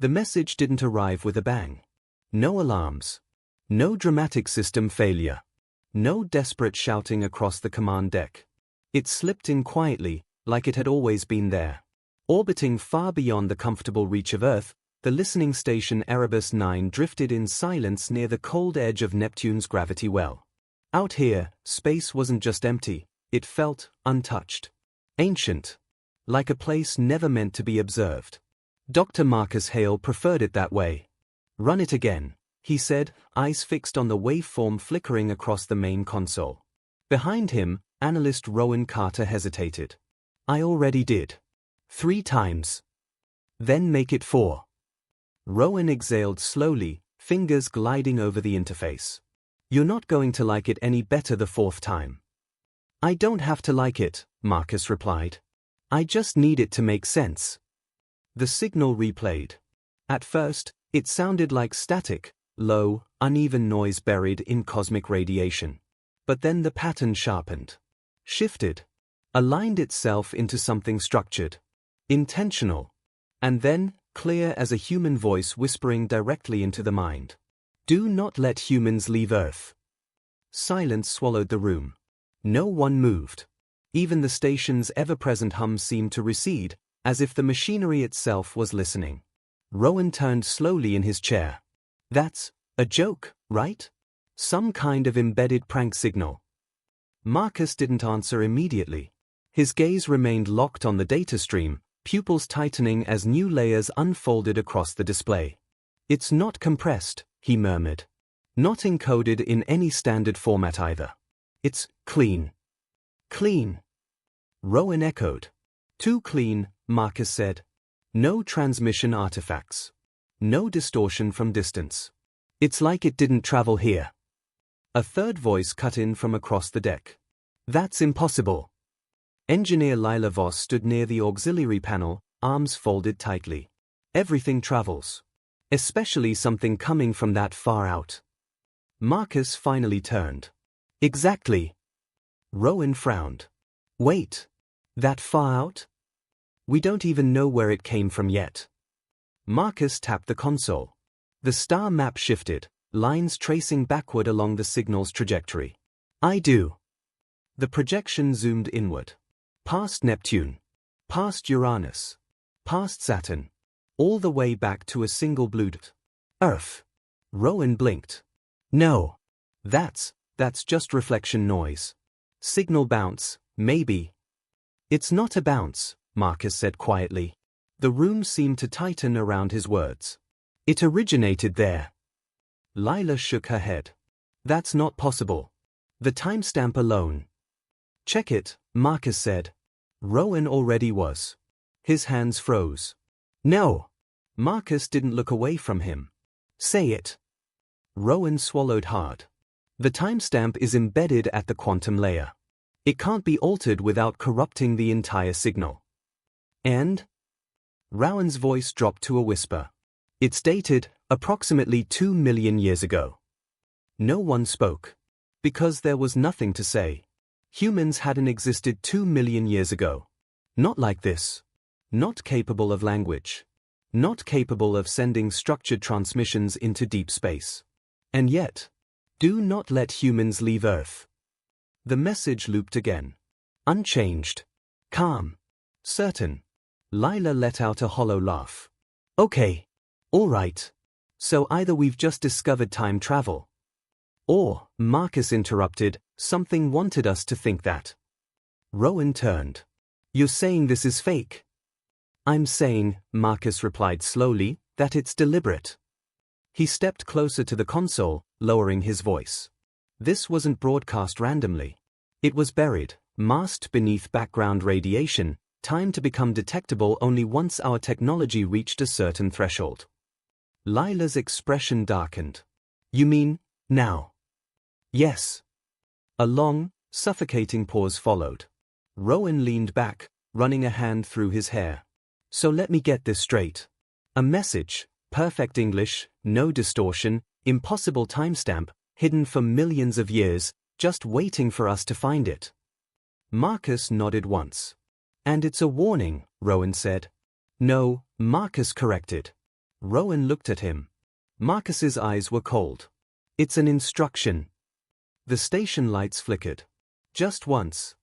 The message didn't arrive with a bang. No alarms. No dramatic system failure. No desperate shouting across the command deck. It slipped in quietly, like it had always been there. Orbiting far beyond the comfortable reach of Earth, the listening station Erebus 9 drifted in silence near the cold edge of Neptune's gravity well. Out here, space wasn't just empty, it felt untouched. Ancient. Like a place never meant to be observed. Dr. Marcus Hale preferred it that way. "Run it again," he said, eyes fixed on the waveform flickering across the main console. Behind him, analyst Rowan Carter hesitated. "I already did. 3 times. Then make it 4. Rowan exhaled slowly, fingers gliding over the interface. "You're not going to like it any better the 4th time." "I don't have to like it," Marcus replied. "I just need it to make sense." The signal replayed. At first, it sounded like static, low, uneven noise buried in cosmic radiation. But then the pattern sharpened. Shifted. Aligned itself into something structured. Intentional. And then, clear as a human voice whispering directly into the mind. "Do not let humans leave Earth." Silence swallowed the room. No one moved. Even the station's ever-present hum seemed to recede, as if the machinery itself was listening. Rowan turned slowly in his chair. "That's a joke, right? Some kind of embedded prank signal." Marcus didn't answer immediately. His gaze remained locked on the data stream, pupils tightening as new layers unfolded across the display. "It's not compressed," he murmured. "Not encoded in any standard format either. It's clean." "Clean?" Rowan echoed. "Too clean," Marcus said. "No transmission artifacts. No distortion from distance. It's like it didn't travel here." A third voice cut in from across the deck. "That's impossible." Engineer Lila Voss stood near the auxiliary panel, arms folded tightly. "Everything travels. Especially something coming from that far out." Marcus finally turned. "Exactly." Rowan frowned. "Wait. That far out? We don't even know where it came from yet." Marcus tapped the console. The star map shifted, lines tracing backward along the signal's trajectory. "I do." The projection zoomed inward. Past Neptune. Past Uranus. Past Saturn. All the way back to a single blue dot. "Earth." Rowan blinked. "No. That's just reflection noise. Signal bounce, maybe." "It's not a bounce," Marcus said quietly. The room seemed to tighten around his words. "It originated there." Lila shook her head. "That's not possible. The timestamp alone." "Check it," Marcus said. Rowan already was. His hands froze. "No." Marcus didn't look away from him. "Say it." Rowan swallowed hard. "The timestamp is embedded at the quantum layer. It can't be altered without corrupting the entire signal." "And?" Rowan's voice dropped to a whisper. "It's dated approximately 2 million years ago." No one spoke. Because there was nothing to say. Humans hadn't existed 2 million years ago. Not like this. Not capable of language. Not capable of sending structured transmissions into deep space. And yet, "Do not let humans leave Earth." The message looped again. Unchanged. Calm. Certain. Lila let out a hollow laugh. "Okay. All right. So either we've just discovered time travel. Or," Marcus interrupted, "something wanted us to think that." Rowan turned. "You're saying this is fake?" "I'm saying," Marcus replied slowly, "that it's deliberate." He stepped closer to the console, lowering his voice. This wasn't broadcast randomly. It was buried, masked beneath background radiation, timed to become detectable only once our technology reached a certain threshold. Lila's expression darkened. "You mean, now?" "Yes." A long, suffocating pause followed. Rowan leaned back, running a hand through his hair. "So let me get this straight. A message, perfect English, no distortion, impossible timestamp, hidden for millions of years, just waiting for us to find it." Marcus nodded once. "And it's a warning," Rowan said. "No," Marcus corrected. Rowan looked at him. Marcus's eyes were cold. It's an instruction. The station lights flickered. Just once.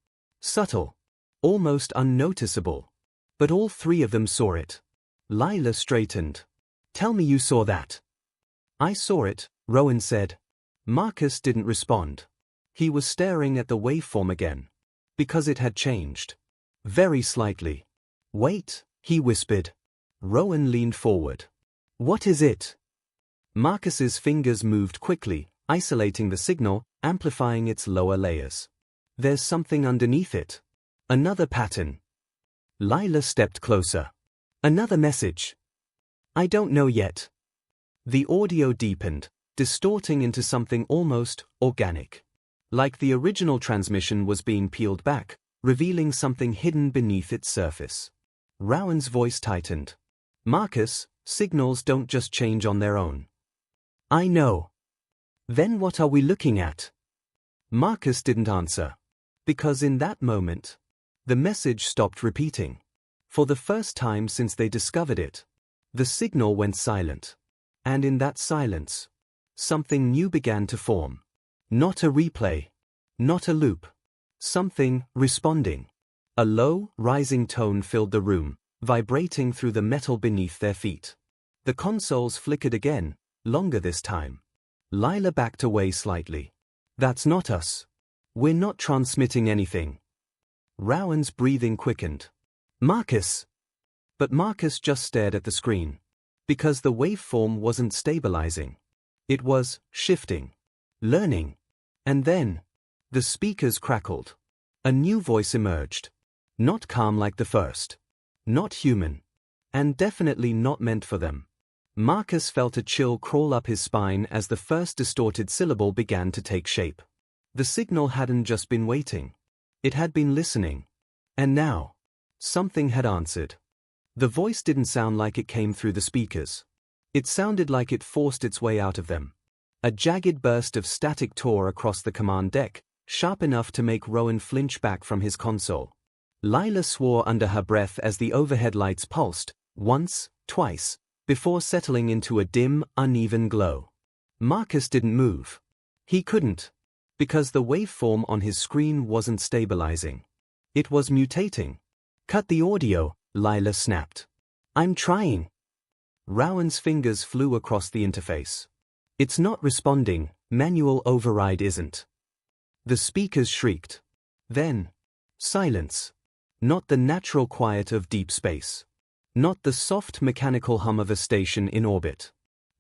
Subtle. Almost unnoticeable. But all three of them saw it. Lila straightened. Tell me you saw that. I saw it, Rowan said. Marcus didn't respond. He was staring at the waveform again. Because it had changed. Very slightly. Wait, he whispered. Rowan leaned forward. What is it? Marcus's fingers moved quickly, isolating the signal, amplifying its lower layers. There's something underneath it. Another pattern. Lila stepped closer. Another message. I don't know yet. The audio deepened, distorting into something almost organic. Like the original transmission was being peeled back, revealing something hidden beneath its surface. Rowan's voice tightened. Marcus, signals don't just change on their own. I know. Then what are we looking at? Marcus didn't answer. Because in that moment, the message stopped repeating. For the first time since they discovered it, the signal went silent. And in that silence, something new began to form. Not a replay. Not a loop. Something responding. A low, rising tone filled the room, vibrating through the metal beneath their feet. The consoles flickered again, longer this time. Lila backed away slightly. That's not us. We're not transmitting anything. Rowan's breathing quickened. Marcus! But Marcus just stared at the screen. Because the waveform wasn't stabilizing. It was shifting. Learning. And then, the speakers crackled. A new voice emerged. Not calm like the first. Not human. And definitely not meant for them. Marcus felt a chill crawl up his spine as the first distorted syllable began to take shape. The signal hadn't just been waiting. It had been listening. And now, something had answered. The voice didn't sound like it came through the speakers. It sounded like it forced its way out of them. A jagged burst of static tore across the command deck, sharp enough to make Rowan flinch back from his console. Lila swore under her breath as the overhead lights pulsed, once, twice, before settling into a dim, uneven glow. Marcus didn't move. He couldn't. Because the waveform on his screen wasn't stabilizing. It was mutating. Cut the audio, Lila snapped. I'm trying. Rowan's fingers flew across the interface. It's not responding, manual override isn't. The speakers shrieked. Then, silence. Not the natural quiet of deep space. Not the soft mechanical hum of a station in orbit.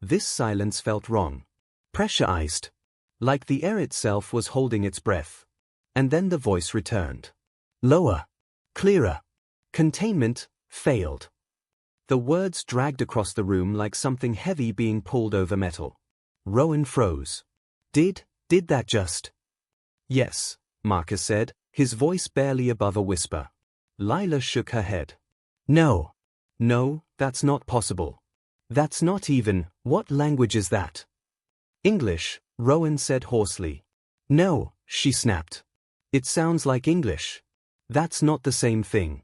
This silence felt wrong. Pressurized. Like the air itself was holding its breath. And then the voice returned. Lower. Clearer. Containment failed. The words dragged across the room like something heavy being pulled over metal. Rowan froze. Did that just? Yes, Marcus said, his voice barely above a whisper. Lila shook her head. No, that's not possible. That's not even, what language is that? English, Rowan said hoarsely. No, she snapped. It sounds like English. That's not the same thing.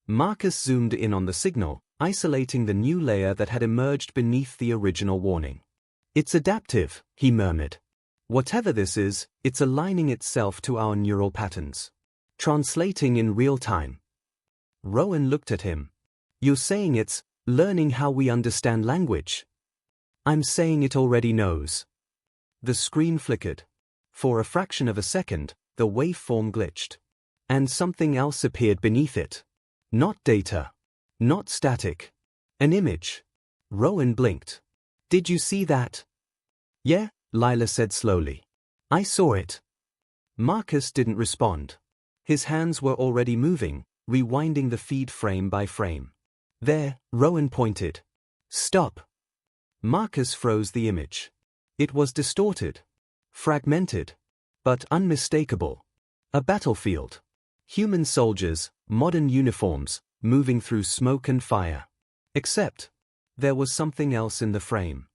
Marcus zoomed in on the signal, isolating the new layer that had emerged beneath the original warning. It's adaptive, he murmured. Whatever this is, it's aligning itself to our neural patterns. Translating in real time. Rowan looked at him. You're saying it's learning how we understand language? I'm saying it already knows. The screen flickered. For a fraction of a second, the waveform glitched. And something else appeared beneath it. Not data. Not static. An image. Rowan blinked. Did you see that? Yeah, Lila said slowly. I saw it. Marcus didn't respond. His hands were already moving, rewinding the feed frame by frame. There, Rowan pointed. Stop. Marcus froze the image. It was distorted. Fragmented. But unmistakable. A battlefield. Human soldiers, modern uniforms, moving through smoke and fire. Except, there was something else in the frame.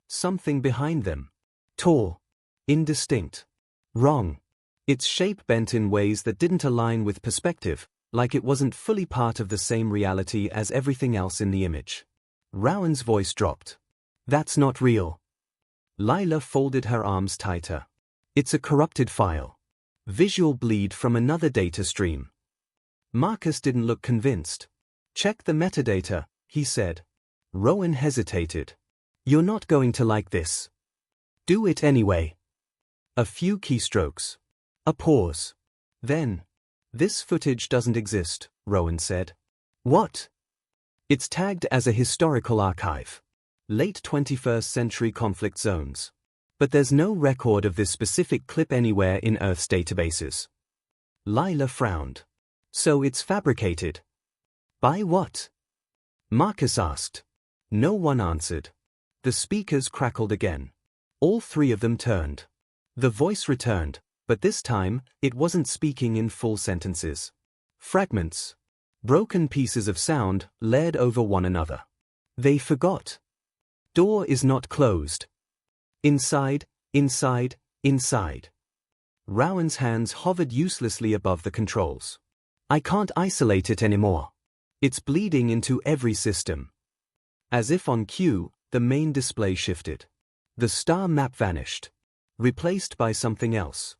Something behind them. Tall. Indistinct. Wrong. Its shape bent in ways that didn't align with perspective, like it wasn't fully part of the same reality as everything else in the image. Rowan's voice dropped. That's not real. Lila folded her arms tighter. It's a corrupted file. Visual bleed from another data stream. Marcus didn't look convinced. Check the metadata, he said. Rowan hesitated. You're not going to like this. Do it anyway. A few keystrokes. A pause. Then, this footage doesn't exist, Rowan said. What? It's tagged as a historical archive. Late 21st century conflict zones. But there's no record of this specific clip anywhere in Earth's databases. Lila frowned. So it's fabricated. By what? Marcus asked. No one answered. The speakers crackled again. All three of them turned. The voice returned, but this time, it wasn't speaking in full sentences. Fragments. Broken pieces of sound layered over one another. They forgot. Door is not closed. Inside, inside, inside. Rowan's hands hovered uselessly above the controls. I can't isolate it anymore. It's bleeding into every system. As if on cue, the main display shifted. The star map vanished. Replaced by something else.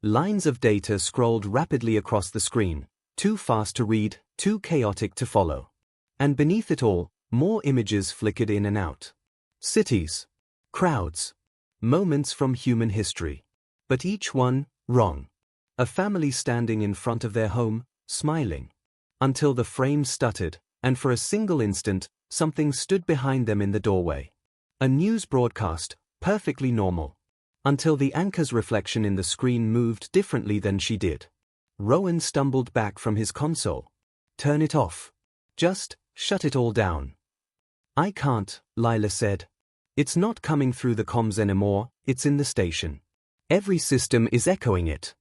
Lines of data scrolled rapidly across the screen, too fast to read, too chaotic to follow. And beneath it all, more images flickered in and out. Cities. Crowds. Moments from human history. But each one, wrong. A family standing in front of their home, smiling. Until the frame stuttered, and for a single instant, something stood behind them in the doorway. A news broadcast, perfectly normal. Until the anchor's reflection in the screen moved differently than she did. Rowan stumbled back from his console. Turn it off. Just shut it all down. I can't, Lila said. It's not coming through the comms anymore, it's in the station. Every system is echoing it.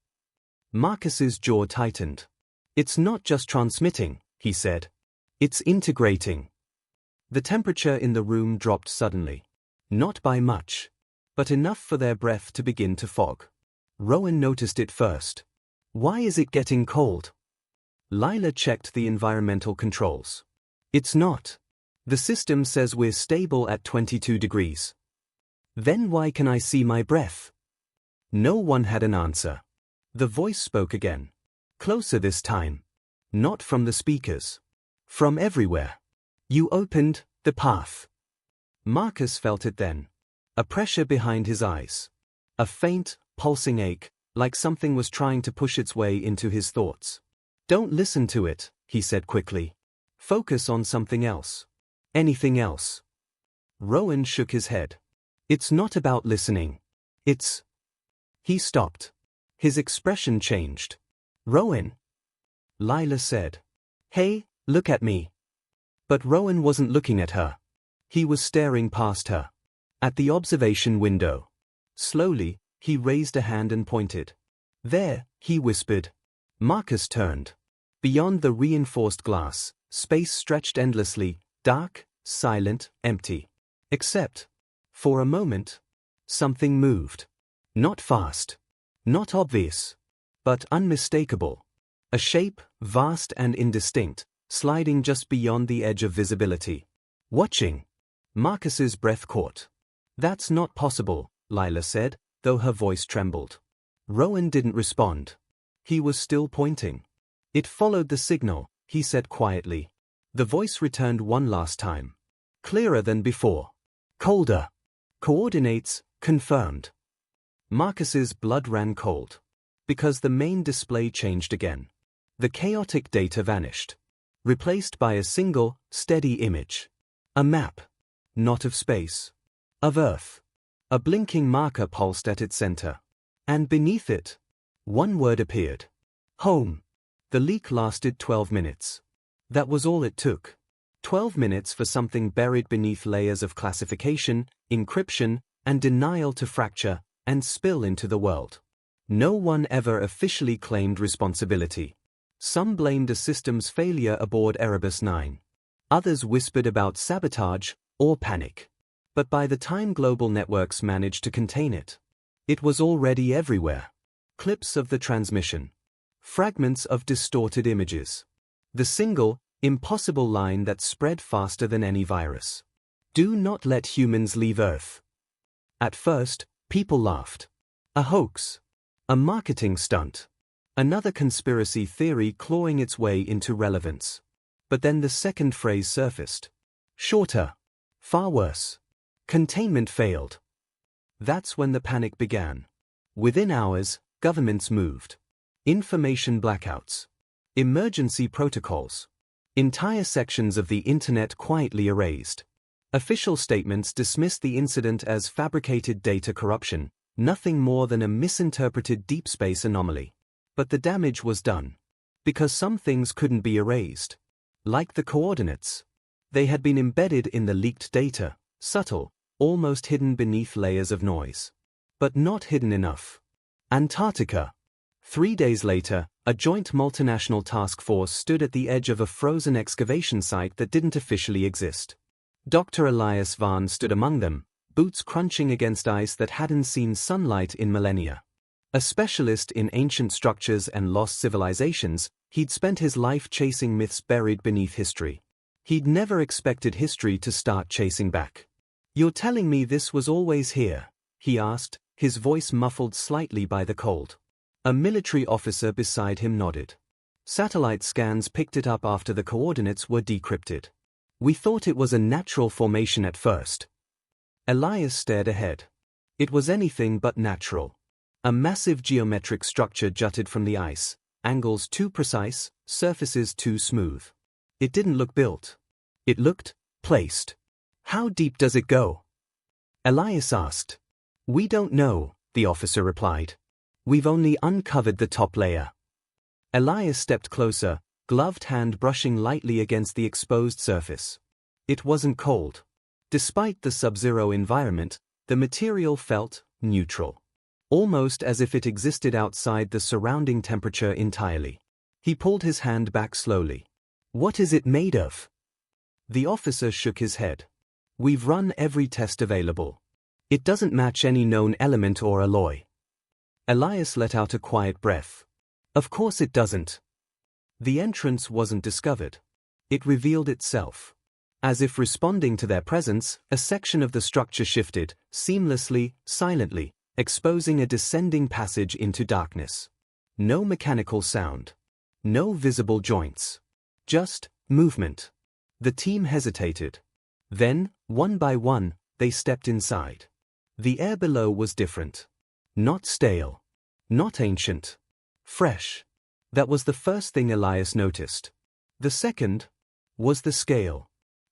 Marcus's jaw tightened. It's not just transmitting, he said. It's integrating. The temperature in the room dropped suddenly. Not by much. But enough for their breath to begin to fog. Rowan noticed it first. Why is it getting cold? Lila checked the environmental controls. It's not. The system says we're stable at 22 degrees. Then why can I see my breath? No one had an answer. The voice spoke again. Closer this time. Not from the speakers. From everywhere. You opened the path. Marcus felt it then. A pressure behind his eyes. A faint, pulsing ache, like something was trying to push its way into his thoughts. Don't listen to it, he said quickly. Focus on something else. Anything else. Rowan shook his head. It's not about listening. It's... He stopped. His expression changed. Rowan. Lila said. Hey, look at me. But Rowan wasn't looking at her. He was staring past her. At the observation window. Slowly, he raised a hand and pointed. There, he whispered. Marcus turned. Beyond the reinforced glass, space stretched endlessly, dark, silent, empty. Except, for a moment, something moved. Not fast. Not obvious. But unmistakable. A shape, vast and indistinct, sliding just beyond the edge of visibility. Watching. Marcus's breath caught. That's not possible, Lila said, though her voice trembled. Rowan didn't respond. He was still pointing. It followed the signal, he said quietly. The voice returned one last time. Clearer than before. Colder. Coordinates, confirmed. Marcus's blood ran cold. Because the main display changed again. The chaotic data vanished. Replaced by a single, steady image. A map. Not of space. Of Earth. A blinking marker pulsed at its center. And beneath it, one word appeared. Home. The leak lasted 12 minutes. That was all it took. 12 minutes for something buried beneath layers of classification, encryption, and denial to fracture and spill into the world. No one ever officially claimed responsibility. Some blamed a system's failure aboard Erebus 9. Others whispered about sabotage or panic. But by the time global networks managed to contain it, it was already everywhere. Clips of the transmission. Fragments of distorted images. The single, impossible line that spread faster than any virus. Do not let humans leave Earth. At first, people laughed. A hoax. A marketing stunt. Another conspiracy theory clawing its way into relevance. But then the second phrase surfaced. Shorter. Far worse. Containment failed. That's when the panic began. Within hours, governments moved. Information blackouts. Emergency protocols. Entire sections of the internet quietly erased. Official statements dismissed the incident as fabricated data corruption, nothing more than a misinterpreted deep space anomaly. But the damage was done. Because some things couldn't be erased. Like the coordinates. They had been embedded in the leaked data, subtle, almost hidden beneath layers of noise. But not hidden enough. Antarctica. 3 days later, a joint multinational task force stood at the edge of a frozen excavation site that didn't officially exist. Dr. Elias Vaughn stood among them, boots crunching against ice that hadn't seen sunlight in millennia. A specialist in ancient structures and lost civilizations, he'd spent his life chasing myths buried beneath history. He'd never expected history to start chasing back. "You're telling me this was always here?" he asked, his voice muffled slightly by the cold. A military officer beside him nodded. Satellite scans picked it up after the coordinates were decrypted. "We thought it was a natural formation at first." Elias stared ahead. It was anything but natural. A massive geometric structure jutted from the ice, angles too precise, surfaces too smooth. It didn't look built. It looked placed. "How deep does it go?" Elias asked. "We don't know," the officer replied. "We've only uncovered the top layer." Elias stepped closer, gloved hand brushing lightly against the exposed surface. It wasn't cold. Despite the sub-zero environment, the material felt neutral. Almost as if it existed outside the surrounding temperature entirely. He pulled his hand back slowly. "What is it made of?" The officer shook his head. "We've run every test available. It doesn't match any known element or alloy." Elias let out a quiet breath. "Of course it doesn't." The entrance wasn't discovered. It revealed itself. As if responding to their presence, a section of the structure shifted, seamlessly, silently, exposing a descending passage into darkness. No mechanical sound. No visible joints. Just movement. The team hesitated. Then, one by one, they stepped inside. The air below was different. Not stale. Not ancient. Fresh. That was the first thing Elias noticed. The second was the scale.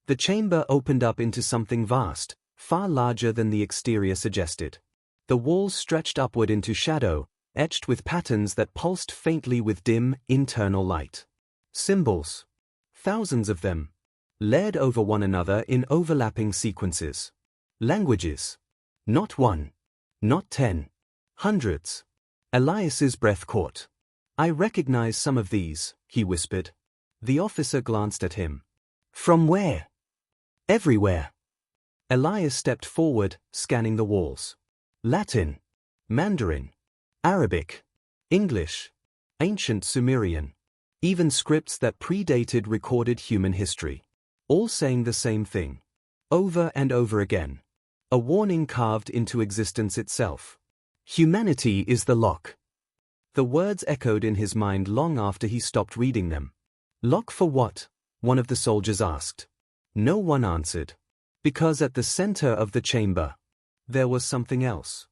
The chamber opened up into something vast, far larger than the exterior suggested. The walls stretched upward into shadow, etched with patterns that pulsed faintly with dim, internal light. Symbols. Thousands of them. Layered over one another in overlapping sequences. Languages. Not one. Not 10. Hundreds. Elias's breath caught. "I recognize some of these," he whispered. The officer glanced at him. "From where?" "Everywhere." Elias stepped forward, scanning the walls. Latin. Mandarin. Arabic. English. Ancient Sumerian. Even scripts that predated recorded human history. All saying the same thing. Over and over again. A warning carved into existence itself. Humanity is the lock. The words echoed in his mind long after he stopped reading them. "Lock for what?" one of the soldiers asked. No one answered. Because at the center of the chamber, there was something else.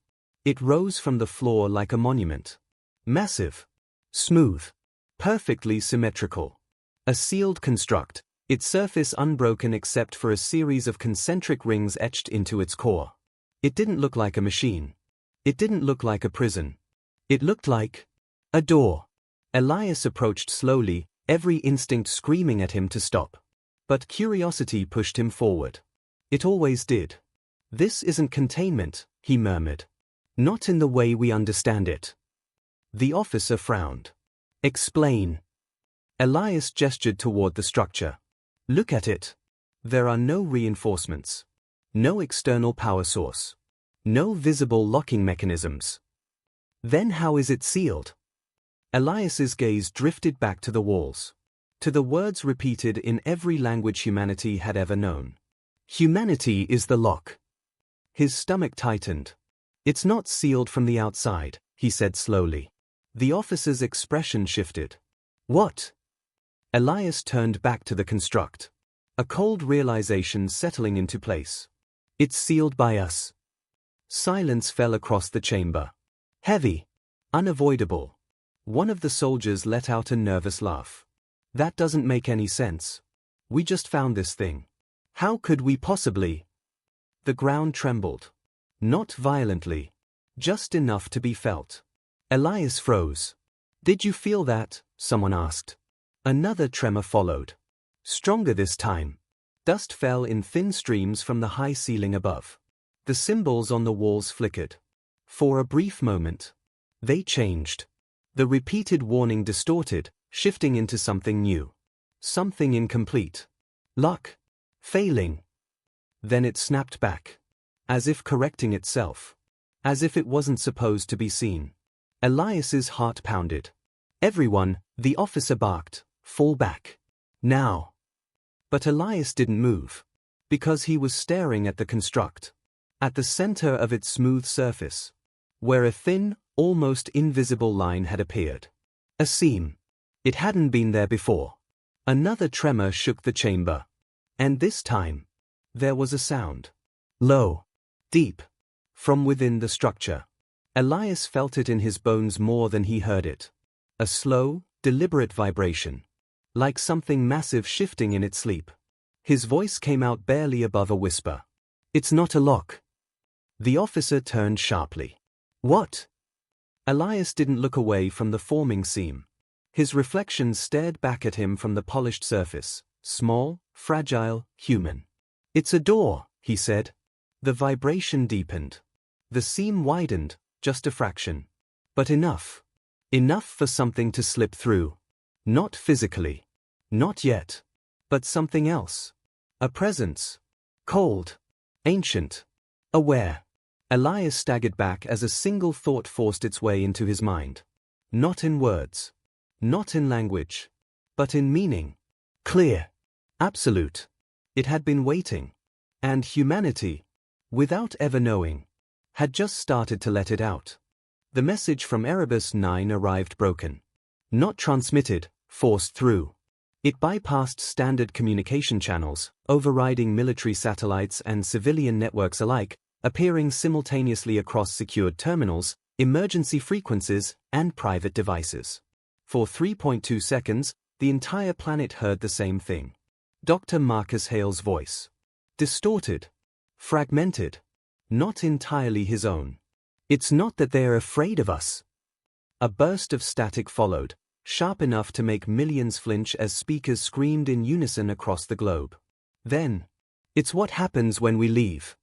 It rose from the floor like a monument. Massive. Smooth. Perfectly symmetrical. A sealed construct, its surface unbroken except for a series of concentric rings etched into its core. It didn't look like a machine. It didn't look like a prison. It looked like a door. Elias approached slowly, every instinct screaming at him to stop. But curiosity pushed him forward. It always did. "This isn't containment," he murmured. "Not in the way we understand it." The officer frowned. "Explain." Elias gestured toward the structure. "Look at it. There are no reinforcements. No external power source. No visible locking mechanisms. Then how is it sealed?" Elias's gaze drifted back to the walls. To the words repeated in every language humanity had ever known. Humanity is the lock. His stomach tightened. It's not sealed from the outside, he said slowly. The officer's expression shifted. What? Elias turned back to the construct. A cold realization settling into place. It's sealed by us. Silence fell across the chamber. Heavy. Unavoidable. One of the soldiers let out a nervous laugh. That doesn't make any sense. We just found this thing. How could we possibly? The ground trembled. Not violently. Just enough to be felt. Elias froze. Did you feel that? Someone asked. Another tremor followed. Stronger this time. Dust fell in thin streams from the high ceiling above. The symbols on the walls flickered. For a brief moment. They changed. The repeated warning distorted, shifting into something new. Something incomplete. Luck. Failing. Then it snapped back. As if correcting itself. As if it wasn't supposed to be seen. Elias's heart pounded. Everyone, the officer barked, fall back. Now. But Elias didn't move. Because he was staring at the construct. At the center of its smooth surface. Where a thin, almost invisible line had appeared. A seam. It hadn't been there before. Another tremor shook the chamber. And this time, there was a sound. Low. Deep. From within the structure. Elias felt it in his bones more than he heard it. A slow, deliberate vibration. Like something massive shifting in its sleep. His voice came out barely above a whisper. It's not a lock. The officer turned sharply. What? Elias didn't look away from the forming seam. His reflection stared back at him from the polished surface. Small, fragile, human. It's a door, he said. The vibration deepened. The seam widened, just a fraction. But enough. Enough for something to slip through. Not physically. Not yet. But something else. A presence. Cold. Ancient. Aware. Elias staggered back as a single thought forced its way into his mind. Not in words. Not in language. But in meaning. Clear. Absolute. It had been waiting. And humanity, without ever knowing, had just started to let it out. The message from Erebus 9 arrived broken. Not transmitted, forced through. It bypassed standard communication channels, overriding military satellites and civilian networks alike, appearing simultaneously across secured terminals, emergency frequencies, and private devices. For 3.2 seconds, the entire planet heard the same thing. Dr. Marcus Hale's voice. Distorted. Fragmented. Not entirely his own. It's not that they're afraid of us. A burst of static followed, sharp enough to make millions flinch as speakers screamed in unison across the globe. Then, it's what happens when we leave.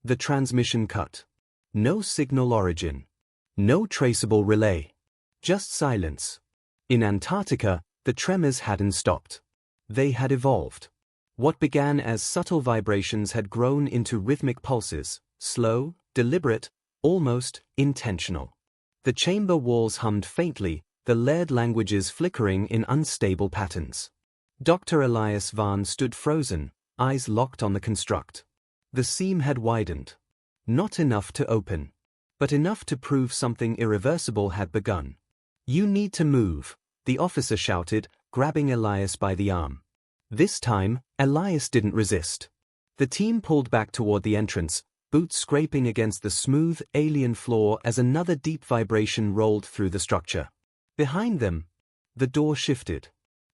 The transmission cut. No signal origin. No traceable relay. Just silence. In Antarctica, the tremors hadn't stopped. They had evolved. What began as subtle vibrations had grown into rhythmic pulses, slow, deliberate, almost intentional. The chamber walls hummed faintly, the layered languages flickering in unstable patterns. Dr. Elias Vaughn stood frozen, eyes locked on the construct. The seam had widened. Not enough to open. But enough to prove something irreversible had begun. You need to move, the officer shouted, grabbing Elias by the arm. This time, Elias didn't resist. The team pulled back toward the entrance, boots scraping against the smooth, alien floor as another deep vibration rolled through the structure. Behind them, the door shifted.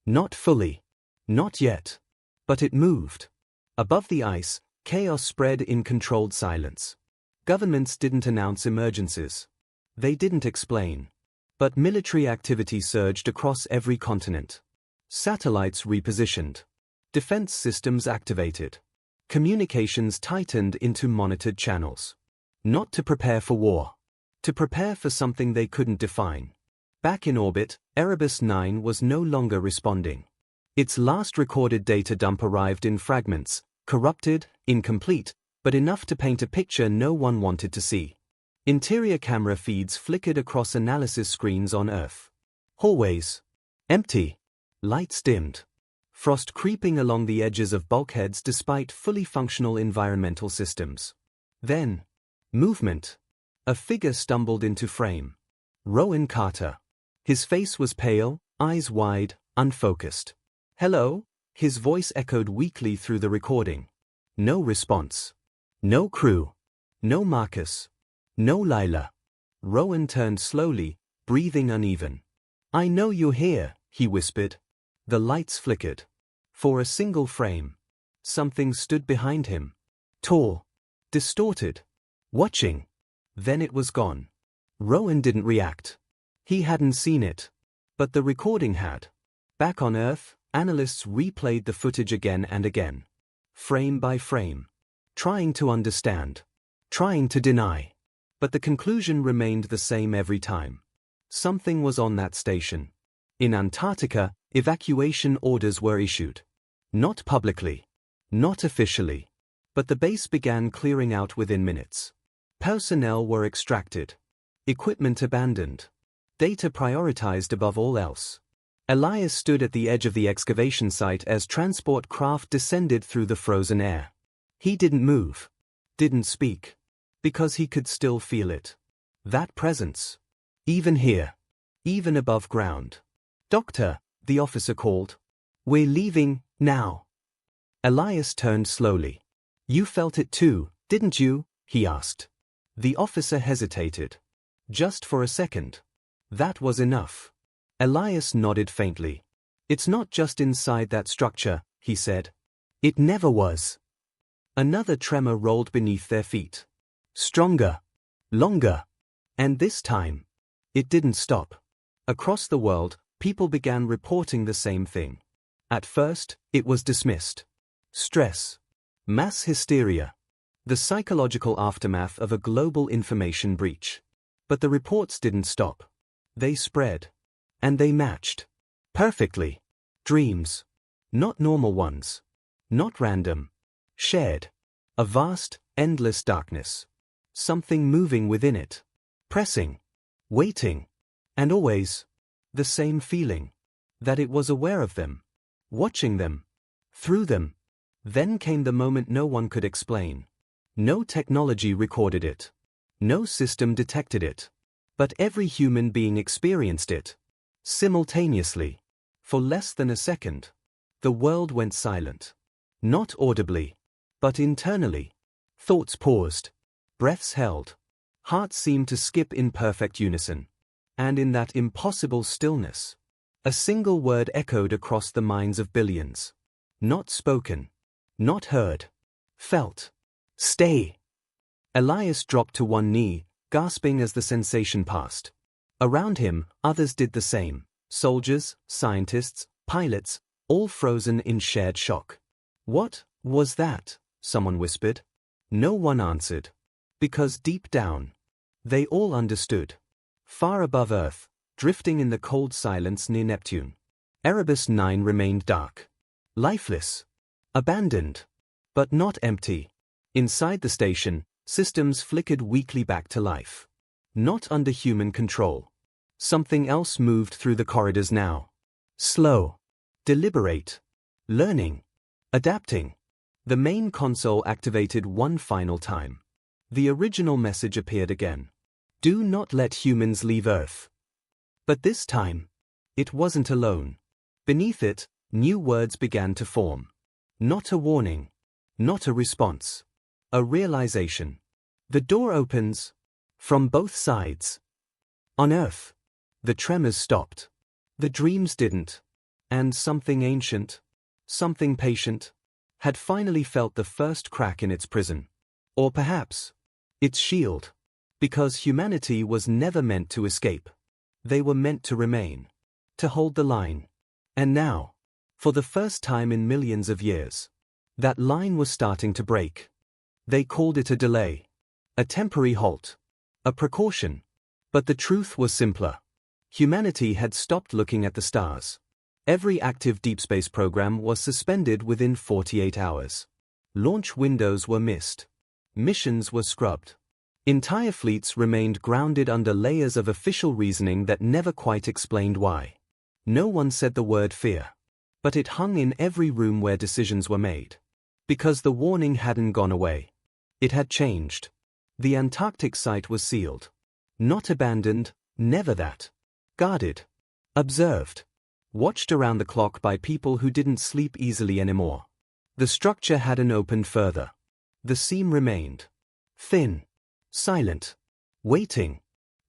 Not fully. Not yet. But it moved. Above the ice, chaos spread in controlled silence. Governments didn't announce emergencies. They didn't explain. But military activity surged across every continent. Satellites repositioned. Defense systems activated. Communications tightened into monitored channels. Not to prepare for war. To prepare for something they couldn't define. Back in orbit, Erebus 9 was no longer responding. Its last recorded data dump arrived in fragments, corrupted, incomplete, but enough to paint a picture no one wanted to see. Interior camera feeds flickered across analysis screens on Earth. Hallways. Empty. Lights dimmed. Frost creeping along the edges of bulkheads despite fully functional environmental systems. Then, movement. A figure stumbled into frame. Rowan Carter. His face was pale, eyes wide, unfocused. "Hello?" His voice echoed weakly through the recording. No response. No crew. No Marcus. No Lila. Rowan turned slowly, breathing uneven. "I know you're here," he whispered. The lights flickered. For a single frame. Something stood behind him. Tall. Distorted. Watching. Then it was gone. Rowan didn't react. He hadn't seen it. But the recording had. Back on Earth, analysts replayed the footage again and again. Frame by frame. Trying to understand. Trying to deny. But the conclusion remained the same every time. Something was on that station. In Antarctica, evacuation orders were issued. Not publicly. Not officially. But the base began clearing out within minutes. Personnel were extracted. Equipment abandoned. Data prioritized above all else. Elias stood at the edge of the excavation site as transport craft descended through the frozen air. He didn't move. Didn't speak. Because he could still feel it. That presence. Even here. Even above ground. "Doctor," the officer called. "We're leaving, now." Elias turned slowly. "You felt it too, didn't you?" he asked. The officer hesitated. Just for a second. That was enough. Elias nodded faintly. "It's not just inside that structure," he said. "It never was." Another tremor rolled beneath their feet. Stronger. Longer. And this time, it didn't stop. Across the world, people began reporting the same thing. At first, it was dismissed. Stress. Mass hysteria. The psychological aftermath of a global information breach. But the reports didn't stop. They spread. And they matched. Perfectly. Dreams. Not normal ones. Not random. Shared. A vast, endless darkness. Something moving within it. Pressing. Waiting. And always. The same feeling. That it was aware of them. Watching them. Through them. Then came the moment no one could explain. No technology recorded it. No system detected it. But every human being experienced it. Simultaneously. For less than a second. The world went silent. Not audibly. But internally. Thoughts paused. Breaths held. Hearts seemed to skip in perfect unison. And in that impossible stillness, a single word echoed across the minds of billions. Not spoken. Not heard. Felt. Stay. Elias dropped to one knee, gasping as the sensation passed. Around him, others did the same. Soldiers, scientists, pilots, all frozen in shared shock. "What was that?" someone whispered. No one answered. Because deep down, they all understood. Far above Earth, drifting in the cold silence near Neptune, Erebus 9 remained dark. Lifeless. Abandoned. But not empty. Inside the station, systems flickered weakly back to life. Not under human control. Something else moved through the corridors now. Slow. Deliberate. Learning. Adapting. The main console activated one final time. The original message appeared again. Do not let humans leave Earth. But this time, it wasn't alone. Beneath it, new words began to form. Not a warning. Not a response. A realization. The door opens. From both sides. On Earth. The tremors stopped. The dreams didn't. And something ancient, something patient, had finally felt the first crack in its prison. Or perhaps, its shield. Because humanity was never meant to escape. They were meant to remain. To hold the line. And now, for the first time in millions of years, that line was starting to break. They called it a delay. A temporary halt. A precaution. But the truth was simpler. Humanity had stopped looking at the stars. Every active deep space program was suspended within 48 hours. Launch windows were missed. Missions were scrubbed. Entire fleets remained grounded under layers of official reasoning that never quite explained why. No one said the word fear. But it hung in every room where decisions were made. Because the warning hadn't gone away. It had changed. The Antarctic site was sealed. Not abandoned, never that. Guarded. Observed. Watched around the clock by people who didn't sleep easily anymore. The structure hadn't opened further. The seam remained. Thin. Silent. Waiting.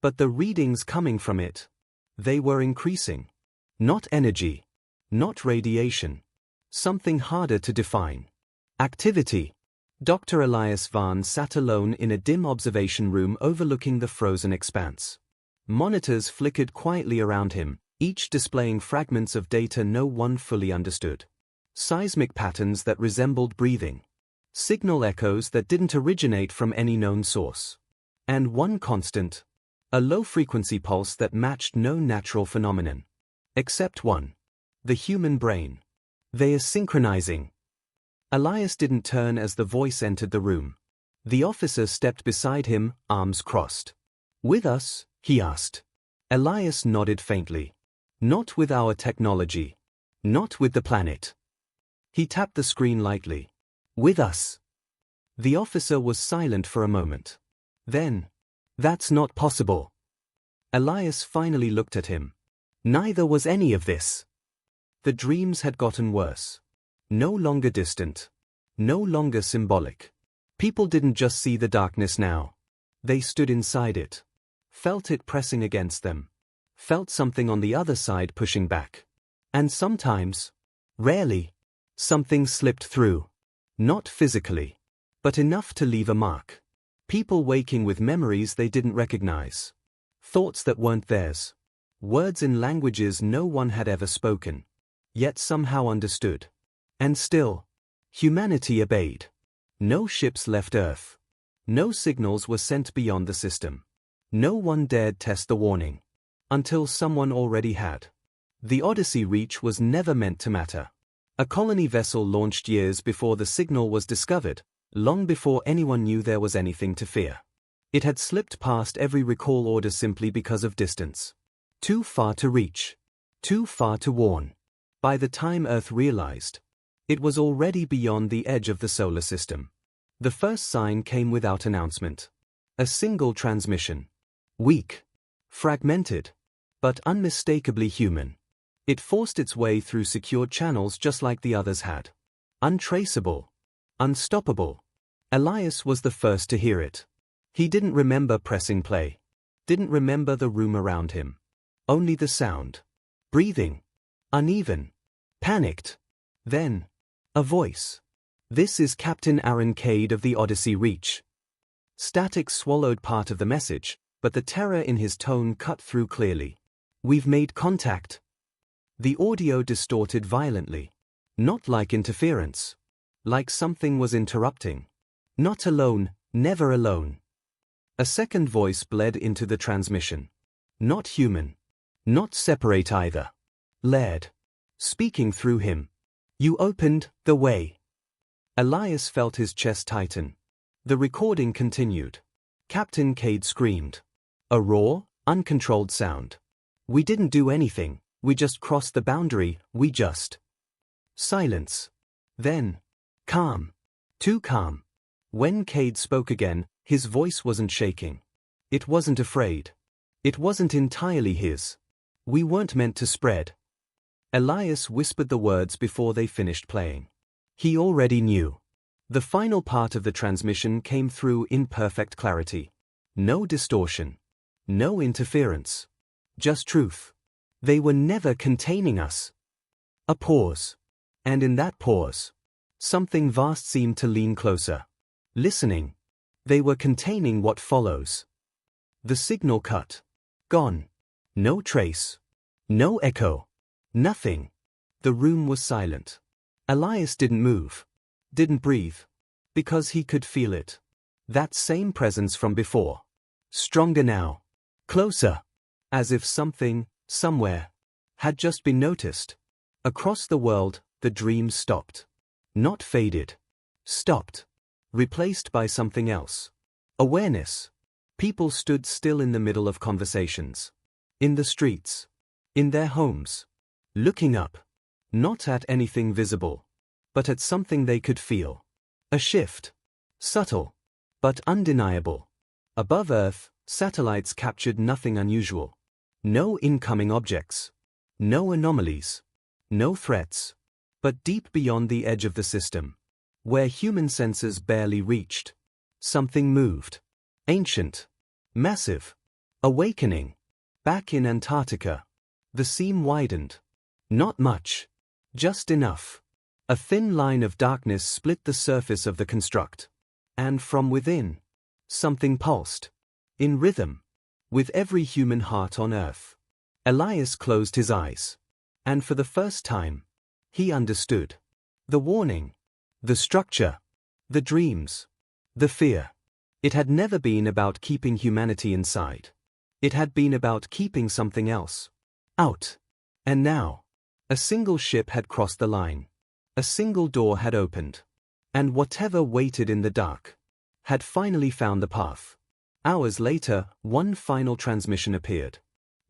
But the readings coming from it, they were increasing. Not energy. Not radiation. Something harder to define. Activity. Dr. Elias Vaughn sat alone in a dim observation room overlooking the frozen expanse. Monitors flickered quietly around him, each displaying fragments of data no one fully understood. Seismic patterns that resembled breathing. Signal echoes that didn't originate from any known source. And one constant. A low-frequency pulse that matched no natural phenomenon. Except one. The human brain. They are synchronizing. Elias didn't turn as the voice entered the room. The officer stepped beside him, arms crossed. "With us?" he asked. Elias nodded faintly. "Not with our technology. Not with the planet." He tapped the screen lightly. "With us." The officer was silent for a moment. Then, "That's not possible." Elias finally looked at him. Neither was any of this. The dreams had gotten worse. No longer distant. No longer symbolic. People didn't just see the darkness now. They stood inside it. Felt it pressing against them. Felt something on the other side pushing back. And sometimes, rarely, something slipped through. Not physically, but enough to leave a mark. People waking with memories they didn't recognize. Thoughts that weren't theirs. Words in languages no one had ever spoken. Yet somehow understood. And still, humanity obeyed. No ships left Earth. No signals were sent beyond the system. No one dared test the warning. Until someone already had. The Odyssey reach was never meant to matter. A colony vessel launched years before the signal was discovered, long before anyone knew there was anything to fear. It had slipped past every recall order simply because of distance. Too far to reach. Too far to warn. By the time Earth realized, it was already beyond the edge of the solar system. The first sign came without announcement. A single transmission. Weak. Fragmented. But unmistakably human. It forced its way through secured channels just like the others had. Untraceable. Unstoppable. Elias was the first to hear it. He didn't remember pressing play. Didn't remember the room around him. Only the sound. Breathing. Uneven. Panicked. Then, a voice. "This is Captain Aaron Cade of the Odyssey Reach." Static swallowed part of the message, but the terror in his tone cut through clearly. "We've made contact." The audio distorted violently. Not like interference. Like something was interrupting. Not alone, never alone. A second voice bled into the transmission. Not human. Not separate either. Laird. Speaking through him. "You opened the way." Elias felt his chest tighten. The recording continued. Captain Cade screamed. A raw, uncontrolled sound. "We didn't do anything, we just crossed the boundary, we just..." Silence. Then, calm. Too calm. When Cade spoke again, his voice wasn't shaking. It wasn't afraid. It wasn't entirely his. "We weren't meant to spread." Elias whispered the words before they finished playing. He already knew. The final part of the transmission came through in perfect clarity. No distortion. No interference. Just truth. They were never containing us. A pause. And in that pause, something vast seemed to lean closer. Listening. They were containing what follows. The signal cut. Gone. No trace. No echo. Nothing. The room was silent. Elias didn't move. Didn't breathe. Because he could feel it. That same presence from before. Stronger now. Closer. As if something, somewhere, had just been noticed. Across the world, the dream stopped. Not faded. Stopped. Replaced by something else. Awareness. People stood still in the middle of conversations. In the streets. In their homes. Looking up. Not at anything visible, but at something they could feel. A shift. Subtle, but undeniable. Above Earth, satellites captured nothing unusual. No incoming objects. No anomalies. No threats. But deep beyond the edge of the system, where human senses barely reached, something moved. Ancient. Massive. Awakening. Back in Antarctica, the seam widened. Not much. Just enough. A thin line of darkness split the surface of the construct. And from within, something pulsed. In rhythm. With every human heart on Earth. Elias closed his eyes. And for the first time, he understood. The warning. The structure. The dreams. The fear. It had never been about keeping humanity inside. It had been about keeping something else out. And now, a single ship had crossed the line. A single door had opened. And whatever waited in the dark had finally found the path. Hours later, one final transmission appeared.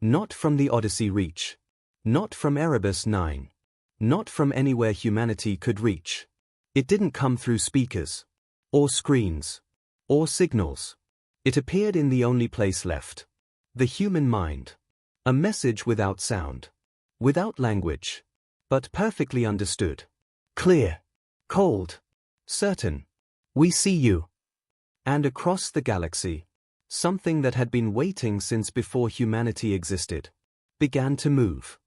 Not from the Odyssey Reach. Not from Erebus 9. Not from anywhere humanity could reach. It didn't come through speakers. Or screens. Or signals. It appeared in the only place left. The human mind. A message without sound. Without language. But perfectly understood. Clear. Cold. Certain. We see you. And across the galaxy, something that had been waiting since before humanity existed began to move.